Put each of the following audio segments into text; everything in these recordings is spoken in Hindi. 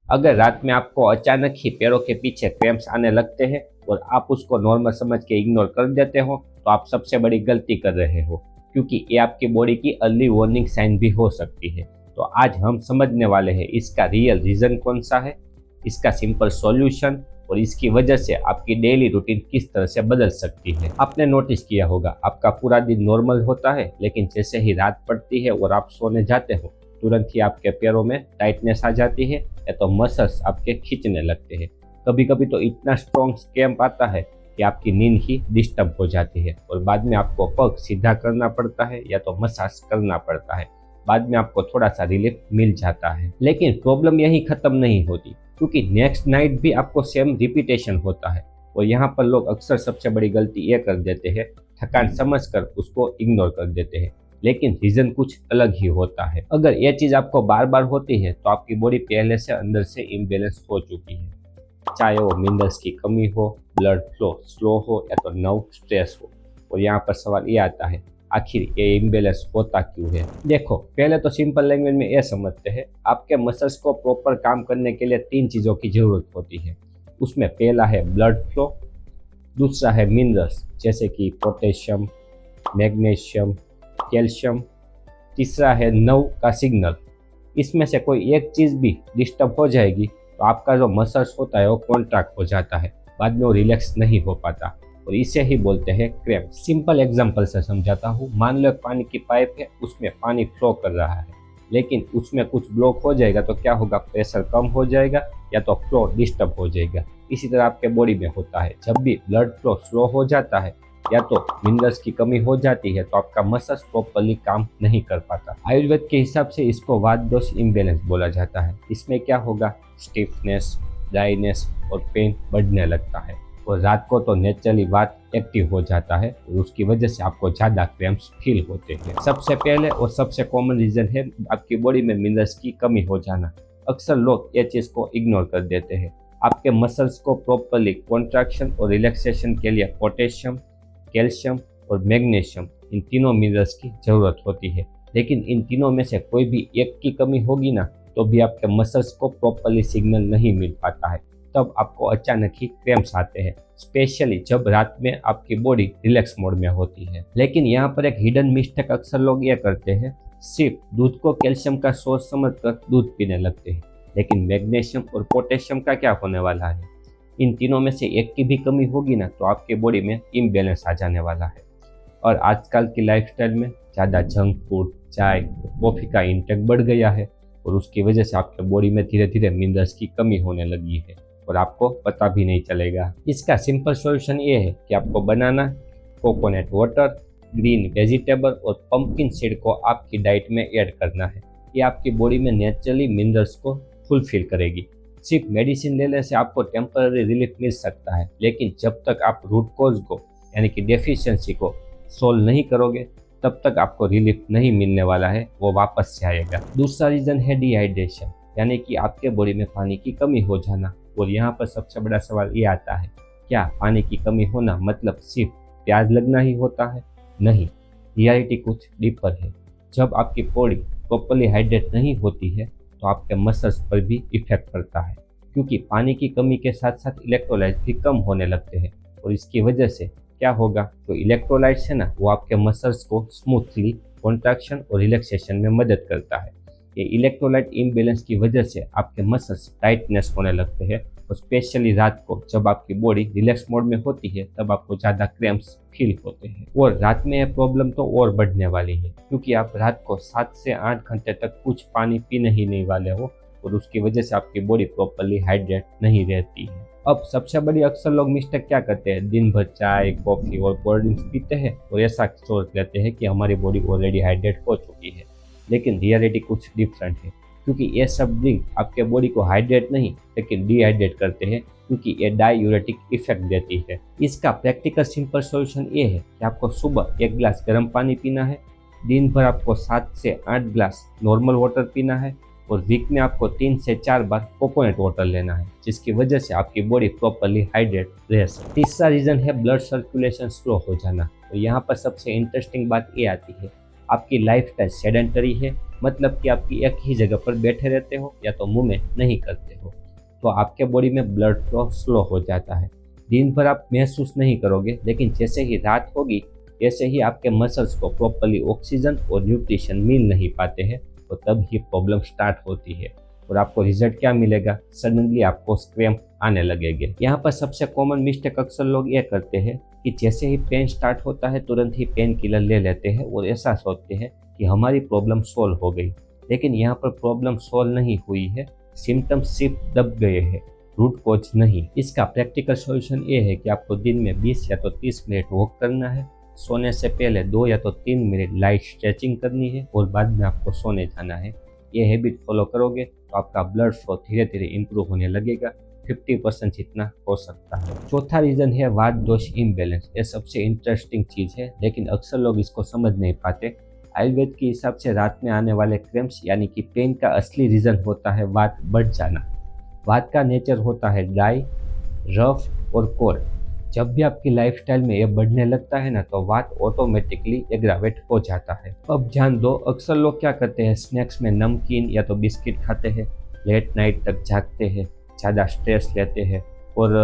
अगर रात में आपको अचानक ही पैरों के पीछे क्रैम्प्स आने लगते हैं और आप उसको नॉर्मल समझ के इग्नोर कर देते हो तो आप सबसे बड़ी गलती कर रहे हो, क्योंकि ये आपकी बॉडी की अर्ली वार्निंग साइन भी हो सकती है। तो आज हम समझने वाले हैं इसका रियल रीज़न कौन सा है, इसका सिंपल सॉल्यूशन और इसकी वजह से आपकी डेली रूटीन किस तरह से बदल सकती है। आपने नोटिस किया होगा आपका पूरा दिन नॉर्मल होता है, लेकिन जैसे ही रात पड़ती है और आप सोने जाते हो तुरंत ही आपके पैरों में टाइटनेस आ जाती है या तो मसल्स आपके खींचने लगते हैं। कभी कभी तो इतना स्ट्रॉन्ग क्रैम्प आता है कि आपकी नींद ही डिस्टर्ब हो जाती है और बाद में आपको पग सीधा करना पड़ता है या तो मसाज करना पड़ता है। बाद में आपको थोड़ा सा रिलीफ मिल जाता है, लेकिन प्रॉब्लम यही खत्म नहीं होती, क्योंकि नेक्स्ट नाइट भी आपको सेम रिपीटेशन होता है। और यहाँ पर लोग अक्सर सबसे बड़ी गलती ये कर देते हैं, थकान समझकर उसको इग्नोर कर देते हैं, लेकिन रीजन कुछ अलग ही होता है। अगर ये चीज आपको बार बार होती है तो आपकी बॉडी पहले से अंदर से इम्बेलेंस हो चुकी है, चाहे वो मिनरल्स की कमी हो, ब्लड फ्लो स्लो हो या तो नर्व स्ट्रेस हो। और यहाँ पर सवाल ये आता है, आखिर ये इम्बेलेंस होता क्यों है। देखो, पहले तो सिंपल लैंग्वेज में ये समझते हैं, आपके मसल्स को प्रॉपर काम करने के लिए 3 चीज़ों की ज़रूरत होती है। उसमें पहला है ब्लड फ्लो, दूसरा है मिनरल्स जैसे कि पोटेशियम, मैग्नीशियम, कैल्शियम, तीसरा है नर्व का सिग्नल। इसमें से कोई एक चीज़ भी डिस्टर्ब हो जाएगी तो आपका जो मसल्स होता है वो कॉन्ट्रैक्ट हो जाता है, बाद में वो रिलैक्स नहीं हो पाता और इसे ही बोलते हैं क्रैम्प। सिंपल एग्जांपल से समझाता हूँ। मान लो पानी की पाइप है, उसमें पानी फ्लो कर रहा है, लेकिन उसमें कुछ ब्लॉक हो जाएगा तो क्या होगा, प्रेशर कम हो जाएगा या तो फ्लो डिस्टर्ब हो जाएगा। इसी तरह आपके बॉडी में होता है, जब भी ब्लड फ्लो स्लो हो जाता है या तो मिनरल्स की कमी हो जाती है तो आपका मसल्स प्रॉपर्ली काम नहीं कर पाता। आयुर्वेद के हिसाब से इसको वात दोष इम्बेलेंस बोला जाता है। इसमें क्या होगा, स्टिफनेस, ड्राइनेस और पेन बढ़ने लगता है और रात को तो नेचुरली वात एक्टिव हो जाता है और उसकी वजह से आपको ज़्यादा क्रैम्प्स फील होते हैं। सबसे पहले और सबसे कॉमन रीज़न है आपकी बॉडी में मिनरल्स की कमी हो जाना। अक्सर लोग ये चीज़ को इग्नोर कर देते हैं। आपके मसल्स को प्रॉपर्ली कॉन्ट्रैक्शन और रिलैक्सेशन के लिए पोटेशियम, कैल्शियम और मैग्नीशियम, इन तीनों मिनरल्स की ज़रूरत होती है, लेकिन इन तीनों में से कोई भी एक की कमी होगी ना तो भी आपके मसल्स को प्रॉपर्ली सिग्नल नहीं मिल पाता है। तब आपको अचानक ही क्रैम्प्स आते हैं, स्पेशली जब रात में आपकी बॉडी रिलैक्स मोड में होती है। लेकिन यहाँ पर एक हिडन मिस्टेक अक्सर लोग ये करते हैं, सिर्फ दूध को कैल्शियम का सोर्स समझकर दूध पीने लगते हैं, लेकिन मैग्नीशियम और पोटेशियम का क्या होने वाला है। इन तीनों में से एक की भी कमी होगी ना तो आपके बॉडी में इम्बैलेंस आ जाने वाला है। और आजकल की लाइफस्टाइल में ज़्यादा जंक फूड, चाय, कॉफ़ी का इंटेक बढ़ गया है और उसकी वजह से आपके बॉडी में धीरे धीरे मिनरल्स की कमी होने लगी है और आपको पता भी नहीं चलेगा। इसका सिंपल सॉल्यूशन ये है कि आपको बनाना कोकोनट वाटर, ग्रीन वेजिटेबल और पंपकिन सीड को आपकी डाइट में ऐड करना है। ये आपकी बॉडी में नेचुरली मिनरल्स को फुलफिल करेगी। सिर्फ मेडिसिन लेने से आपको टेम्पररी रिलीफ मिल सकता है, लेकिन जब तक आप रूट कॉज को यानी कि डेफिशिएंसी को सोल्व नहीं करोगे तब तक आपको रिलीफ नहीं मिलने वाला है, वो वापस से आएगा। दूसरा रीज़न है डिहाइड्रेशन, यानी कि आपके बॉडी में पानी की कमी हो जाना। और यहाँ पर सबसे बड़ा सवाल ये आता है, क्या पानी की कमी होना मतलब सिर्फ प्यास लगना ही होता है? नहीं, रियलिटी कुछ डीपर है। जब आपकी बॉडी प्रॉपर्ली हाइड्रेट नहीं होती है तो आपके मसल्स पर भी इफेक्ट पड़ता है, क्योंकि पानी की कमी के साथ साथ इलेक्ट्रोलाइट भी कम होने लगते हैं और इसकी वजह से क्या होगा, जो इलेक्ट्रोलाइट्स है ना वो आपके मसल्स को स्मूथली कॉन्ट्रैक्शन और रिलैक्सेशन में मदद करता है। ये इलेक्ट्रोलाइट इम्बैलेंस की वजह से आपके मसल्स टाइटनेस होने लगते हैं और स्पेशली रात को जब आपकी बॉडी रिलैक्स मोड में होती है तब आपको ज़्यादा क्रैम्प्स फील होते हैं। और रात में यह प्रॉब्लम तो और बढ़ने वाली है, क्योंकि आप रात को 7 से 8 घंटे तक कुछ पानी पीने ही नहीं वाले हो और उसकी वजह से आपकी बॉडी प्रॉपर्ली हाइड्रेट नहीं रहती है। अब सबसे बड़ी अक्सर लोग मिस्टेक क्या करते हैं, दिन भर चाय, कॉफ़ी और कोल्ड ड्रिंक्स पीते हैं और ऐसा सोच लेते हैं कि हमारी बॉडी ऑलरेडी हाइड्रेट हो चुकी है। लेकिन रियलिटी कुछ डिफरेंट है, क्योंकि ये सब ड्रिंक आपके बॉडी को हाइड्रेट नहीं लेकिन डिहाइड्रेट करते हैं, क्योंकि ये डायूरेटिक इफेक्ट देती है। इसका प्रैक्टिकल सिंपल सॉल्यूशन ये है कि आपको सुबह 1 गिलास गर्म पानी पीना है, दिन भर आपको 7 से 8 गिलास नॉर्मल वाटर पीना है और वीक में आपको 3 से 4 बार कोकोनट वाटर लेना है, जिसकी वजह से आपकी बॉडी प्रॉपर्ली हाइड्रेट रह सके। तीसरा रीज़न है ब्लड सर्कुलेशन स्लो हो जाना। तो यहाँ पर सबसे इंटरेस्टिंग बात ये आती है, आपकी लाइफस्टाइल सेडेंटरी है, मतलब कि आपकी एक ही जगह पर बैठे रहते हो या तो मूवमेंट नहीं करते हो, तो आपके बॉडी में ब्लड फ्लो स्लो हो जाता है। दिन भर आप महसूस नहीं करोगे, लेकिन जैसे ही रात होगी जैसे ही आपके मसल्स को प्रॉपरली ऑक्सीजन और न्यूट्रिशन मिल नहीं पाते हैं, तो तब ही प्रॉब्लम स्टार्ट होती है। और आपको रिजल्ट क्या मिलेगा? सडनली आपको क्रैम्प आने लगेंगे। यहाँ पर सबसे कॉमन मिस्टेक अक्सर लोग ये करते हैं कि जैसे ही पेन स्टार्ट होता है तुरंत ही पेन किलर ले लेते हैं और ऐसा सोचते हैं कि हमारी प्रॉब्लम सॉल्व हो गई। लेकिन यहाँ पर प्रॉब्लम सॉल्व नहीं हुई है, सिम्टम्स सिर्फ दब गए हैं, रूट कॉज नहीं। इसका प्रैक्टिकल सॉल्यूशन ये है कि आपको दिन में 20 या तो 30 मिनट वॉक करना है, सोने से पहले 2 या तो 3 मिनट लाइट स्ट्रेचिंग करनी है और बाद में आपको सोने जाना है। ये हैबिट फॉलो करोगे तो आपका ब्लड फ्लो धीरे धीरे इंप्रूव होने लगेगा, 50% जितना हो सकता है। चौथा रीज़न है वात दोष इम्बैलेंस। ये सबसे इंटरेस्टिंग चीज़ है, लेकिन अक्सर लोग इसको समझ नहीं पाते। आयुर्वेद के हिसाब से रात में आने वाले क्रैम्प्स यानी कि पेन का असली रीज़न होता है वात बढ़ जाना। वात का नेचर होता है ड्राई, रफ और कोल्ड। जब भी आपकी लाइफस्टाइल में ये बढ़ने लगता है ना, तो वात ऑटोमेटिकली एग्रावेट हो जाता है। अब ध्यान दो, अक्सर लोग क्या करते हैं, स्नैक्स में नमकीन या तो बिस्किट खाते हैं, लेट नाइट तक जागते हैं, ज़्यादा स्ट्रेस लेते हैं और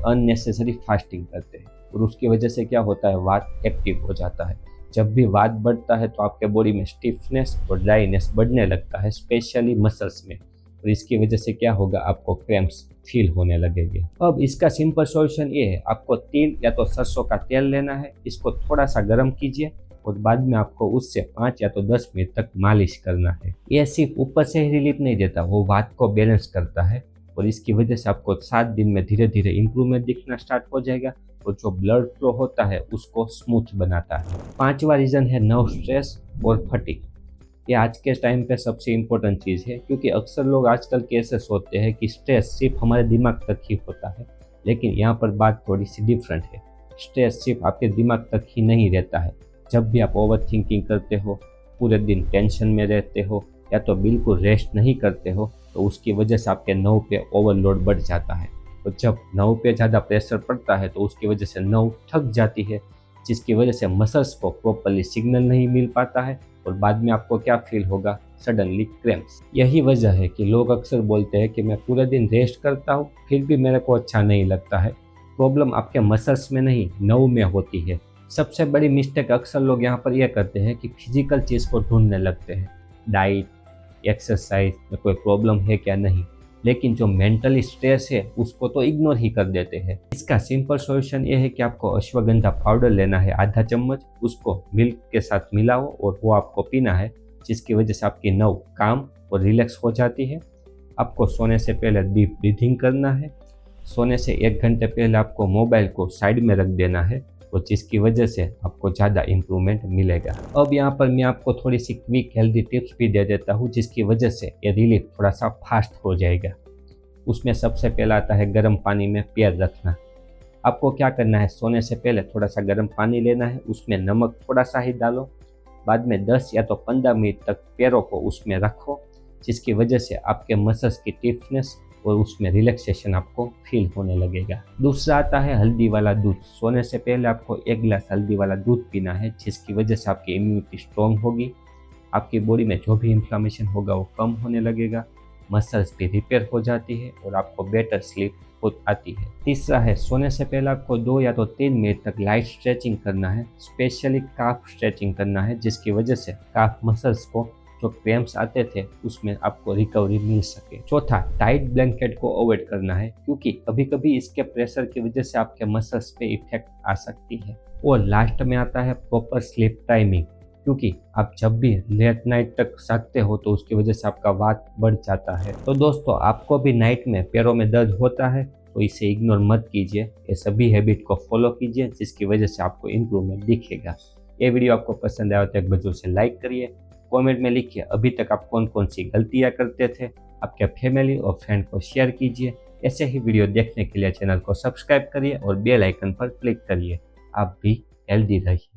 अननेसेसरी फास्टिंग करते हैं, और उसकी वजह से क्या होता है, वात एक्टिव हो जाता है। जब भी वात बढ़ता है तो आपके बॉडी में स्टिफनेस और ड्राइनेस बढ़ने लगता है, स्पेशली मसल्स में, और इसकी वजह से क्या होगा, आपको क्रैम्प्स फील होने लगेंगे। अब इसका सिंपल सॉल्यूशन ये है, आपको तिल या तो सरसों का तेल लेना है, इसको थोड़ा सा गर्म कीजिए और बाद में आपको उससे 5 या तो 10 मिनट तक मालिश करना है। ये सिर्फ ऊपर से ही रिलीफ नहीं देता, वो वात को बैलेंस करता है और इसकी वजह से आपको 7 दिन में धीरे धीरे इंप्रूवमेंट दिखना स्टार्ट हो जाएगा और जो ब्लड फ्लो होता है उसको स्मूथ बनाता है। 5वां रीज़न है नर्व स्ट्रेस और फटीग। ये आज के टाइम पे सबसे इम्पोर्टेंट चीज़ है, क्योंकि अक्सर लोग आजकल कैसे सोचते हैं कि स्ट्रेस सिर्फ हमारे दिमाग तक ही होता है, लेकिन यहाँ पर बात थोड़ी सी डिफरेंट है। स्ट्रेस सिर्फ आपके दिमाग तक ही नहीं रहता है। जब भी आप ओवर थिंकिंग करते हो, पूरे दिन टेंशन में रहते हो या तो बिल्कुल रेस्ट नहीं करते हो, तो उसकी वजह से आपके नर्व पे ओवरलोड बढ़ जाता है। तो जब नर्व पे ज़्यादा प्रेशर पड़ता है तो उसकी वजह से नर्व थक जाती है, जिसकी वजह से मसल्स को प्रॉपरली सिग्नल नहीं मिल पाता है और बाद में आपको क्या फील होगा, सडनली क्रैम्प्स। यही वजह है कि लोग अक्सर बोलते हैं कि मैं पूरे दिन रेस्ट करता हूँ फिर भी मेरे को अच्छा नहीं लगता है। प्रॉब्लम आपके मसल्स में नहीं, नर्व में होती है। सबसे बड़ी मिस्टेक अक्सर लोग यहाँ पर यह करते हैं कि फिजिकल चीज़ को ढूंढने लगते हैं, डाइट, एक्सरसाइज में कोई प्रॉब्लम है क्या, नहीं, लेकिन जो मेंटली स्ट्रेस है उसको तो इग्नोर ही कर देते हैं। इसका सिंपल सॉल्यूशन ये है कि आपको अश्वगंधा पाउडर लेना है आधा चम्मच, उसको मिल्क के साथ मिलाओ और वो आपको पीना है, जिसकी वजह से आपकी नर्व काम और रिलैक्स हो जाती है। आपको सोने से पहले डीप ब्रीथिंग करना है। सोने से 1 घंटे पहले आपको मोबाइल को साइड में रख देना है और जिसकी वजह से आपको ज़्यादा इम्प्रूवमेंट मिलेगा। अब यहाँ पर मैं आपको थोड़ी सी क्विक हेल्दी टिप्स भी दे देता हूँ, जिसकी वजह से ये रिलीफ थोड़ा सा फास्ट हो जाएगा। उसमें सबसे पहला आता है गर्म पानी में पैर रखना। आपको क्या करना है, सोने से पहले थोड़ा सा गर्म पानी लेना है, उसमें नमक थोड़ा सा ही डालो, बाद में 10 या तो 15 मिनट तक पैरों को उसमें रखो, जिसकी वजह से आपके मसल्स की टिफनेस और उसमें रिलैक्सेशन आपको फील होने लगेगा। दूसरा आता है हल्दी वाला दूध। सोने से पहले आपको 1 गिलास हल्दी वाला दूध पीना है, जिसकी वजह से आपकी इम्यूनिटी स्ट्रॉन्ग होगी, आपकी बॉडी में जो भी इन्फ्लामेशन होगा वो कम होने लगेगा, मसल्स भी रिपेयर हो जाती है और आपको बेटर स्लीप हो आती है। तीसरा है, सोने से पहले आपको 2 या तो 3 मिनट तक लाइट स्ट्रेचिंग करना है, स्पेशली काफ स्ट्रेचिंग करना है, जिसकी वजह से काफ मसल्स को जो क्रैम्प्स आते थे उसमें आपको रिकवरी मिल सके। चौथा, टाइट ब्लैंकेट को अवॉइड करना है, क्योंकि कभी कभी इसके प्रेशर की वजह से आपके मसल्स पे इफेक्ट आ सकती है। और लास्ट में आता है प्रॉपर स्लीप टाइमिंग, क्योंकि आप जब भी लेट नाइट तक जागते हो तो उसकी वजह से आपका वात बढ़ जाता है। तो दोस्तों, आपको भी नाइट में पैरों में दर्द होता है तो इसे इग्नोर मत कीजिए, ये सभी हैबिट को फॉलो कीजिए, जिसकी वजह से आपको इम्प्रूवमेंट दिखेगा। ये वीडियो आपको पसंद आया तो एक बार से लाइक करिए, कमेंट में लिखिए अभी तक आप कौन कौन सी गलतियां करते थे, आपके फैमिली और फ्रेंड को शेयर कीजिए। ऐसे ही वीडियो देखने के लिए चैनल को सब्सक्राइब करिए और बेल आइकन पर क्लिक करिए। आप भी हेल्दी रहिए।